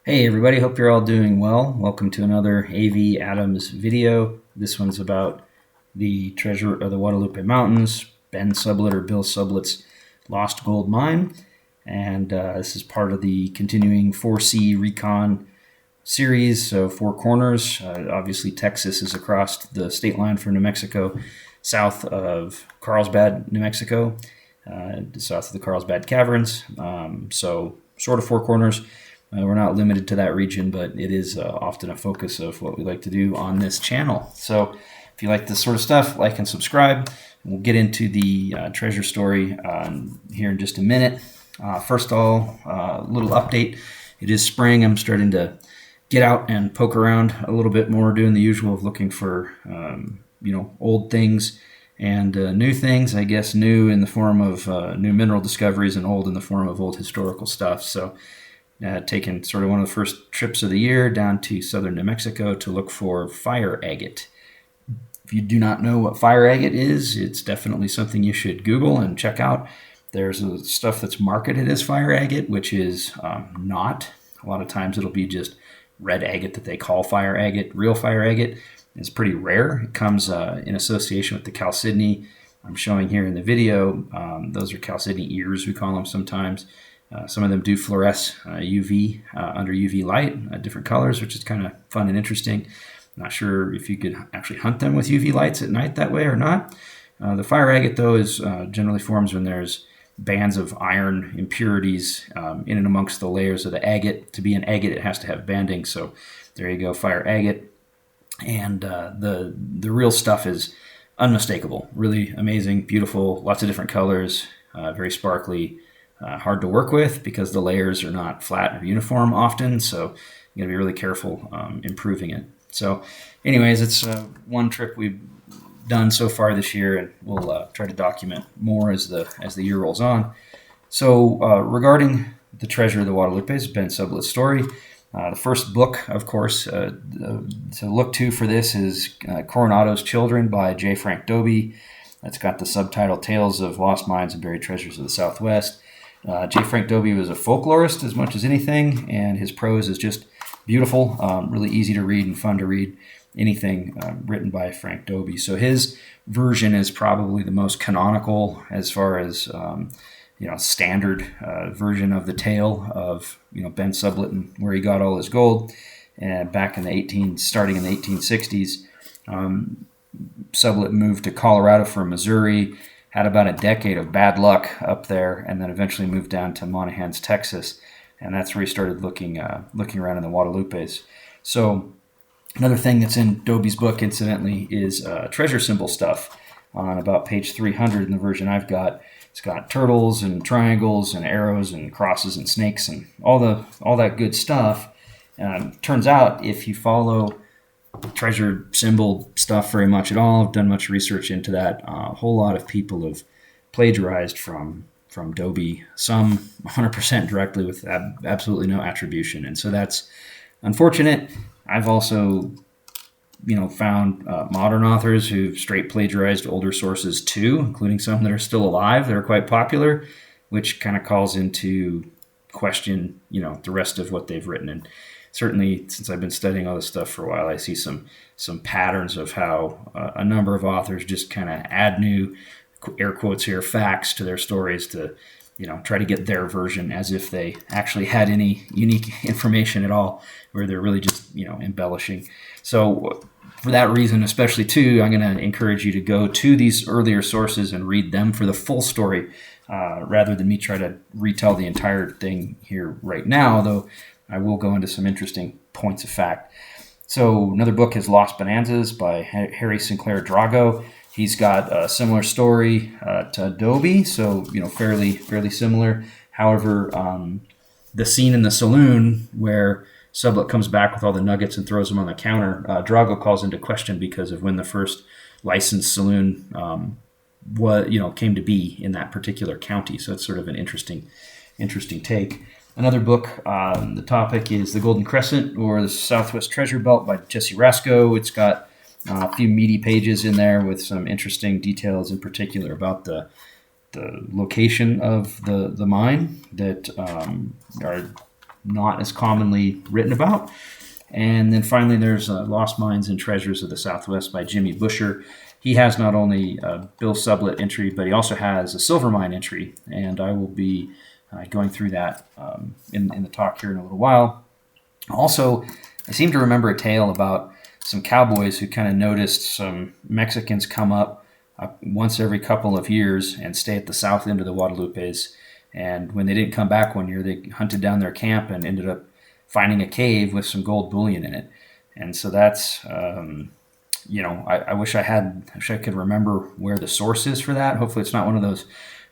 Hey everybody, hope you're all doing well. Welcome to another AV Adams video. This one's about the treasure of the Guadalupe Mountains, Ben Sublett or Bill Sublett's lost gold mine. And this is part of the continuing 4C recon series, so Four Corners. Obviously Texas is across the state line from New Mexico, south of Carlsbad, New Mexico, south of the Carlsbad Caverns. So sort of Four Corners. We're not limited to that region, but it is often a focus of what we like to do on this channel. So if you like this sort of stuff, like and subscribe. We'll get into the treasure story here in just a minute. First of all, a little update. It is spring. I'm starting to get out and poke around a little bit more, doing the usual of looking for old things and new things. I guess new in the form of new mineral discoveries and old in the form of old historical stuff. So taken sort of one of the first trips of the year down to southern New Mexico to look for fire agate. If you do not know what fire agate is, it's definitely something you should Google and check out. There's stuff that's marketed as fire agate, which is not. A lot of times it'll be just red agate that they call fire agate. Real fire agate is pretty rare. It comes in association with the chalcedony I'm showing here in the video. Those are chalcedony ears, we call them sometimes. Some of them do fluoresce UV under UV light, different colors, which is kind of fun and interesting. Not sure if you could actually hunt them with UV lights at night that way or not. The fire agate, though, is generally forms when there's bands of iron impurities in and amongst the layers of the agate. To be an agate, it has to have banding. So there you go, fire agate. And the real stuff is unmistakable, really amazing, beautiful, lots of different colors, very sparkly. Hard to work with because the layers are not flat or uniform often, so you gotta be really careful improving it. So anyways, it's one trip we've done so far this year, and we'll try to document more as the year rolls on. So regarding the treasure of the Guadalupes, Ben Sublett's story, the first book, of course, to look to for this is Coronado's Children by J. Frank Dobie. That's got the subtitle Tales of Lost Mines and Buried Treasures of the Southwest. J. Frank Dobie was a folklorist as much as anything, and his prose is just beautiful, really easy to read and fun to read. Anything written by Frank Dobie. So his version is probably the most canonical as far as standard version of the tale of Ben Sublett and where he got all his gold. And back in starting in the 1860s, Sublett moved to Colorado from Missouri. Had about a decade of bad luck up there, and then eventually moved down to Monahans, Texas, and that's where he started looking around in the Guadalupes. So another thing that's in Dobie's book, incidentally, is treasure symbol stuff. On about page 300 in the version I've got, it's got turtles and triangles and arrows and crosses and snakes and all that good stuff. Turns out if you follow treasure symbol stuff very much at all. I've done much research into that. A whole lot of people have plagiarized from Dobie, some 100% directly with absolutely no attribution, and so that's unfortunate. I've also found modern authors who've straight plagiarized older sources too, including some that are still alive that are quite popular, which kind of calls into question the rest of what they've written. And certainly, since I've been studying all this stuff for a while, I see some patterns of how a number of authors just kind of add new, air quotes here, facts to their stories to, try to get their version as if they actually had any unique information at all, where they're really just, embellishing. So for that reason, especially too, I'm going to encourage you to go to these earlier sources and read them for the full story, rather than me try to retell the entire thing here right now, though I will go into some interesting points of fact. So another book is Lost Bonanzas by Harry Sinclair Drago. He's got a similar story to Dobie, so fairly similar. However, the scene in the saloon where Sublett comes back with all the nuggets and throws them on the counter, Drago calls into question because of when the first licensed saloon came to be in that particular county. So it's sort of an interesting take. Another book, the topic is The Golden Crescent, or the Southwest Treasure Belt by Jesse Rasco. It's got a few meaty pages in there with some interesting details, in particular about the location of the mine that are not as commonly written about. And then finally, there's Lost Mines and Treasures of the Southwest by Jimmy Busher. He has not only a Bill Sublett entry, but he also has a silver mine entry, and I will be going through that in the talk here in a little while. Also, I seem to remember a tale about some cowboys who kind of noticed some Mexicans come up once every couple of years and stay at the south end of the Guadalupes. And when they didn't come back one year, they hunted down their camp and ended up finding a cave with some gold bullion in it. And so that's, I wish I could remember where the source is for that. Hopefully it's not one of those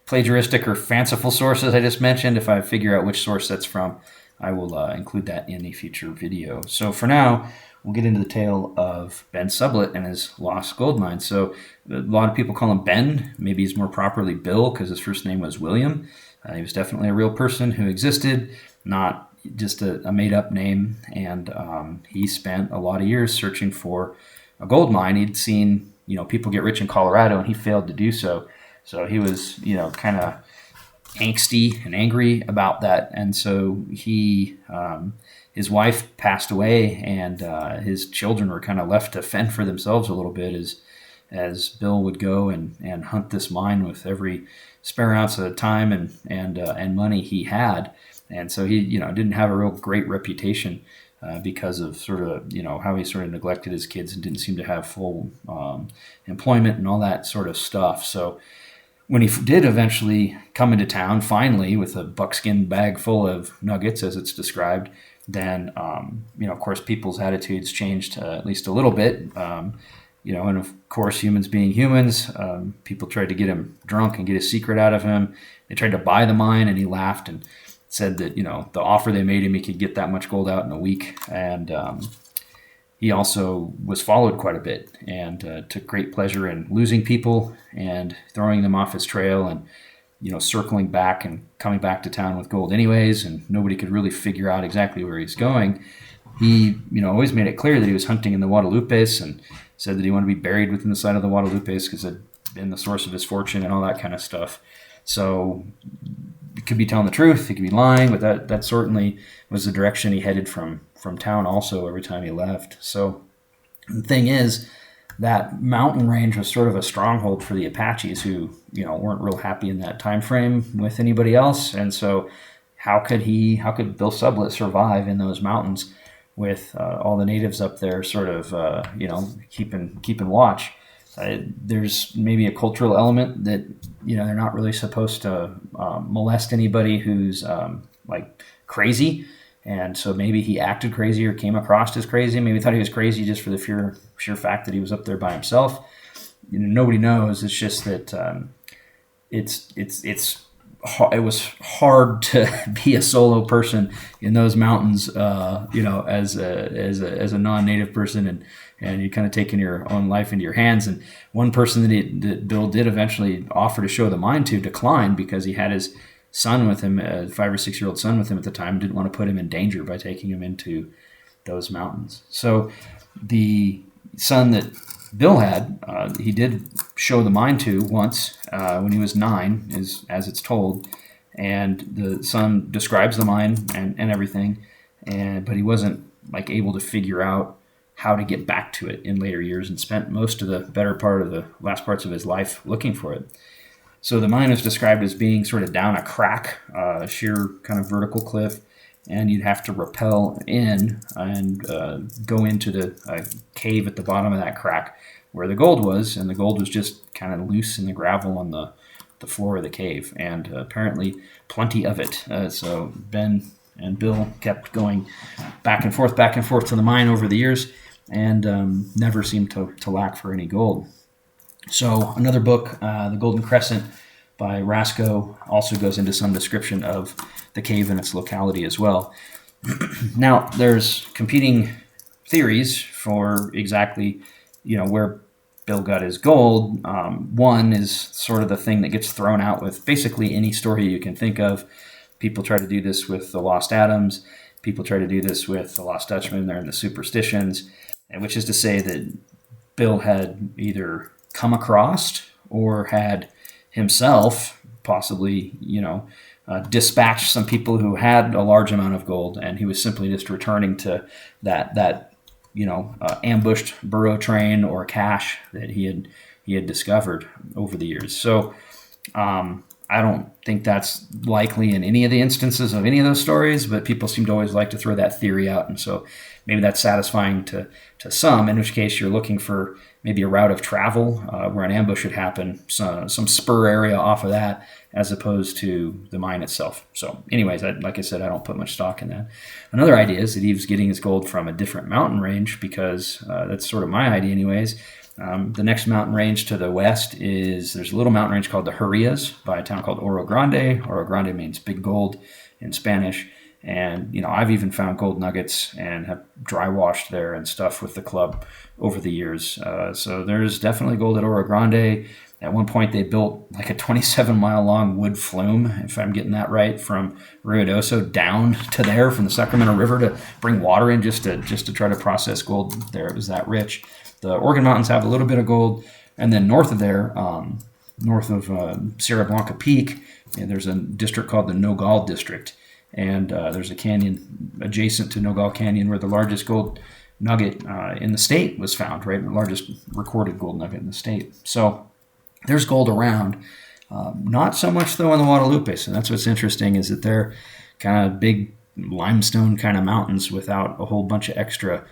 plagiaristic or fanciful sources I just mentioned. If I figure out which source that's from, I will include that in a future video. So for now, we'll get into the tale of Ben Sublett and his lost gold mine. So a lot of people call him Ben. Maybe he's more properly Bill because his first name was William. He was definitely a real person who existed, not just a made-up name. And he spent a lot of years searching for a gold mine. He'd seen, people get rich in Colorado, and he failed to do so. So he was, kind of angsty and angry about that. And so his wife passed away, and his children were kind of left to fend for themselves a little bit as Bill would go and hunt this mine with every spare ounce of time and money he had. And so he, didn't have a real great reputation because of sort of, how he sort of neglected his kids and didn't seem to have full employment and all that sort of stuff. So when he did eventually come into town, finally, with a buckskin bag full of nuggets, as it's described, then, of course, people's attitudes changed at least a little bit. And of course, humans being humans, people tried to get him drunk and get a secret out of him. They tried to buy the mine, and he laughed and said that, the offer they made him, he could get that much gold out in a week. And he also was followed quite a bit and took great pleasure in losing people and throwing them off his trail and, circling back and coming back to town with gold anyways. And nobody could really figure out exactly where he's going. He, always made it clear that he was hunting in the Guadalupes and said that he wanted to be buried within the side of the Guadalupes because it had been the source of his fortune and all that kind of stuff. So he could be telling the truth, he could be lying, but that certainly was the direction he headed from town also every time he left. So the thing is, that mountain range was sort of a stronghold for the Apaches who, weren't real happy in that time frame with anybody else. And so how could Bill Sublett survive in those mountains with all the natives up there sort of, keeping watch? There's maybe a cultural element that, they're not really supposed to molest anybody who's crazy. And so maybe he acted crazy or came across as crazy. Maybe thought he was crazy just for the sheer fact that he was up there by himself. Nobody knows. It's just that it was hard to be a solo person in those mountains, as a non-native person, and you're kind of taking your own life into your hands. And one person that Bill did eventually offer to show the mine to declined because he had his son with him, a 5 or 6 year old son with him at the time, didn't want to put him in danger by taking him into those mountains. So the son that Bill had, he did show the mine to once when he was 9, as it's told, and the son describes the mine and everything, but he wasn't able to figure out how to get back to it in later years, and spent most of the better part of the last parts of his life looking for it. So the mine is described as being sort of down a crack, a sheer kind of vertical cliff, and you'd have to rappel in and go into the cave at the bottom of that crack where the gold was, and the gold was just kind of loose in the gravel on the floor of the cave, and apparently plenty of it. So Ben and Bill kept going back and forth to the mine over the years, and never seemed to lack for any gold. So another book, The Golden Crescent by Rasco, also goes into some description of the cave and its locality as well. Now, there's competing theories for exactly, where Bill got his gold. One is sort of the thing that gets thrown out with basically any story you can think of. People try to do this with the Lost Adams. People try to do this with the Lost Dutchman. They're in the superstitions, which is to say that Bill had either come across or had himself possibly, dispatched some people who had a large amount of gold, and he was simply just returning to that ambushed burro train or cache that he had discovered over the years. So I don't think that's likely in any of the instances of any of those stories, but people seem to always like to throw that theory out, and so maybe that's satisfying to some, in which case you're looking for maybe a route of travel where an ambush would happen, some spur area off of that, as opposed to the mine itself. So anyways, like I said, I don't put much stock in that. Another idea is that he was getting his gold from a different mountain range, because that's sort of my idea anyways. The next mountain range to the west there's a little mountain range called the Hurrias by a town called Oro Grande. Oro Grande means big gold in Spanish. And, I've even found gold nuggets and have dry washed there and stuff with the club over the years. So there's definitely gold at Oro Grande. At one point, they built like a 27-mile long wood flume, if I'm getting that right, from Ruidoso down to there from the Sacramento River to bring water in just to try to process gold there. It was that rich. The Organ Mountains have a little bit of gold. And then north of there, north of Sierra Blanca Peak, there's a district called the Nogal District. And there's a canyon adjacent to Nogal Canyon where the largest gold nugget in the state was found, right? The largest recorded gold nugget in the state. So there's gold around. Not so much, though, in the Guadalupes. And that's what's interesting, is that they're kind of big limestone kind of mountains without a whole bunch of extra,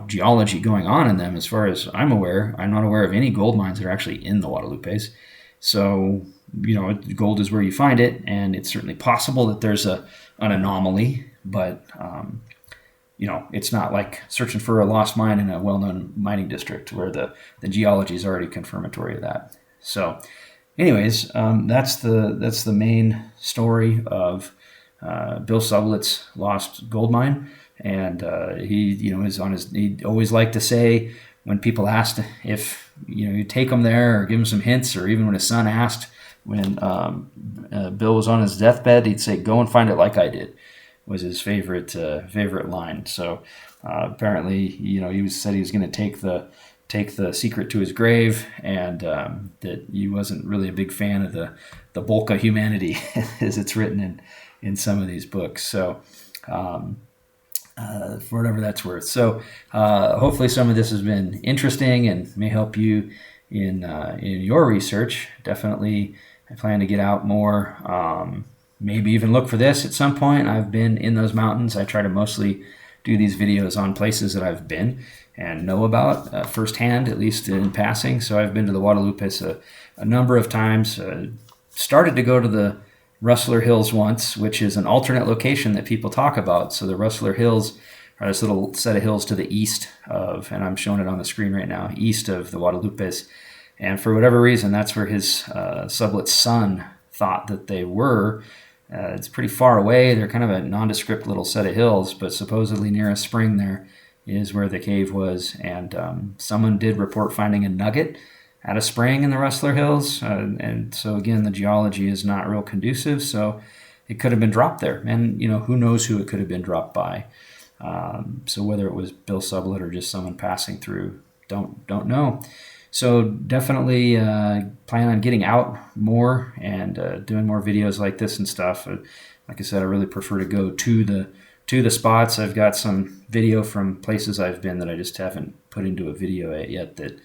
geology going on in them. As far as I'm aware, I'm not aware of any gold mines that are actually in the Guadalupes. So, gold is where you find it, and it's certainly possible that there's an anomaly, but, it's not like searching for a lost mine in a well-known mining district where the geology is already confirmatory of that. So, anyways, that's the main story of Bill Sublett's lost gold mine, and he always liked to say, when people asked if you take him there or give him some hints, or even when his son asked when Bill was on his deathbed, he'd say, "Go and find it like I did," was his favorite line. So apparently, he said he was going to take the secret to his grave, and that he wasn't really a big fan of the bulk of humanity as it's written in some of these books. So. For whatever that's worth. So hopefully some of this has been interesting and may help you in your research. Definitely, I plan to get out more, maybe even look for this at some point. I've been in those mountains. I try to mostly do these videos on places that I've been and know about firsthand, at least in passing. So I've been to the Guadalupes a number of times. Started to go to the Rustler Hills once, which is an alternate location that people talk about. So the Rustler Hills are this little set of hills to the east of, and I'm showing it on the screen right now, east of the Guadalupes. And for whatever reason, that's where his Sublett's son thought that they were. It's pretty far away. They're kind of a nondescript little set of hills, but supposedly near a spring there is where the cave was. And someone did report finding a nugget at a spring in the Rustler Hills, and so again, the geology is not real conducive, so it could have been dropped there, and who knows who it could have been dropped by. So whether it was Bill Sublett or just someone passing through, don't know. So definitely plan on getting out more and doing more videos like this and stuff. Like I said, I really prefer to go to the spots. I've got some video from places I've been that I just haven't put into a video yet that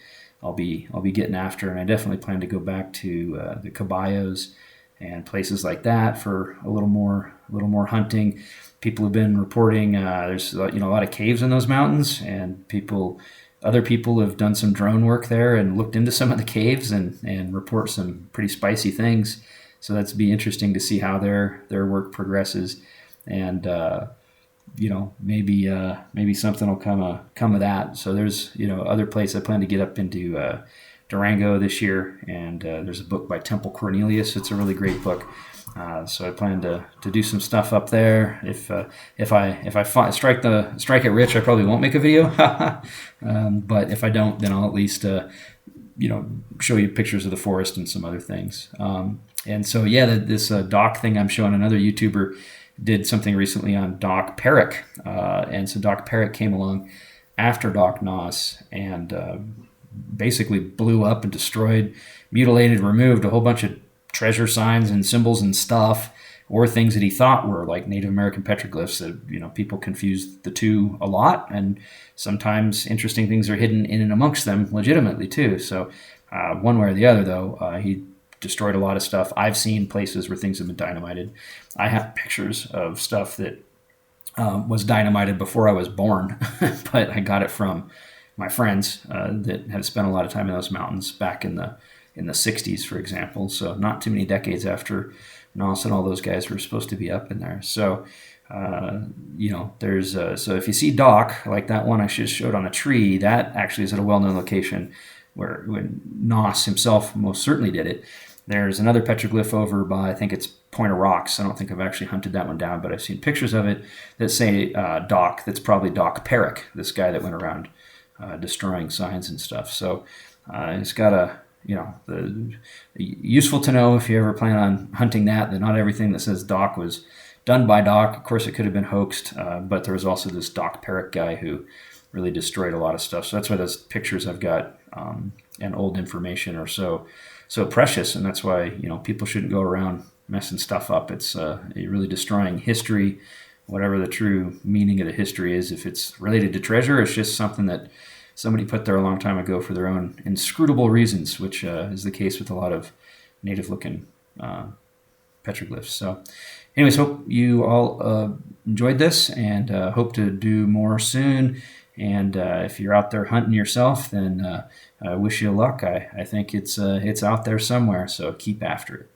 I'll be getting after, and I definitely plan to go back to the Caballos and places like that for a little more hunting. People have been reporting there's a lot of caves in those mountains, and other people have done some drone work there and looked into some of the caves and report some pretty spicy things. So that's be interesting to see how their work progresses, and maybe something will come of that. So there's other place I plan to get up into Durango this year, and there's a book by Temple Cornelius. It's a really great book. So I plan to do some stuff up there. If I strike it rich, I probably won't make a video. But if I don't, then I'll at least show you pictures of the forest and some other things. And so this Doc thing I'm showing, another YouTuber did something recently on Doc Perrick, and so Doc Perrick came along after Doc Noss and basically blew up and destroyed, mutilated, removed a whole bunch of treasure signs and symbols and stuff, or things that he thought were like Native American petroglyphs. That people confuse the two a lot, and sometimes interesting things are hidden in and amongst them legitimately too. So one way or the other, though, he destroyed a lot of stuff. I've seen places where things have been dynamited. I have pictures of stuff that was dynamited before I was born, but I got it from my friends that had spent a lot of time in those mountains back in the 60s, for example. So not too many decades after Nos and all those guys were supposed to be up in there. So there's so if you see Doc like that one I just showed on a tree, that actually is at a well-known location where when Nos himself most certainly did it. There's another petroglyph over by, I think it's Point of Rocks. I don't think I've actually hunted that one down, but I've seen pictures of it that say Doc. That's probably Doc Perrick, this guy that went around destroying signs and stuff. So it's got useful to know if you ever plan on hunting that not everything that says Doc was done by Doc. Of course, it could have been hoaxed, but there was also this Doc Perrick guy who really destroyed a lot of stuff. So that's why those pictures I've got and old information are so precious, and that's why people shouldn't go around messing stuff up. It's really destroying history, whatever the true meaning of the history is. If it's related to treasure, it's just something that somebody put there a long time ago for their own inscrutable reasons, which is the case with a lot of native-looking petroglyphs. So anyways, hope you all enjoyed this, and hope to do more soon. And if you're out there hunting yourself, then I wish you luck. I think it's out there somewhere, so keep after it.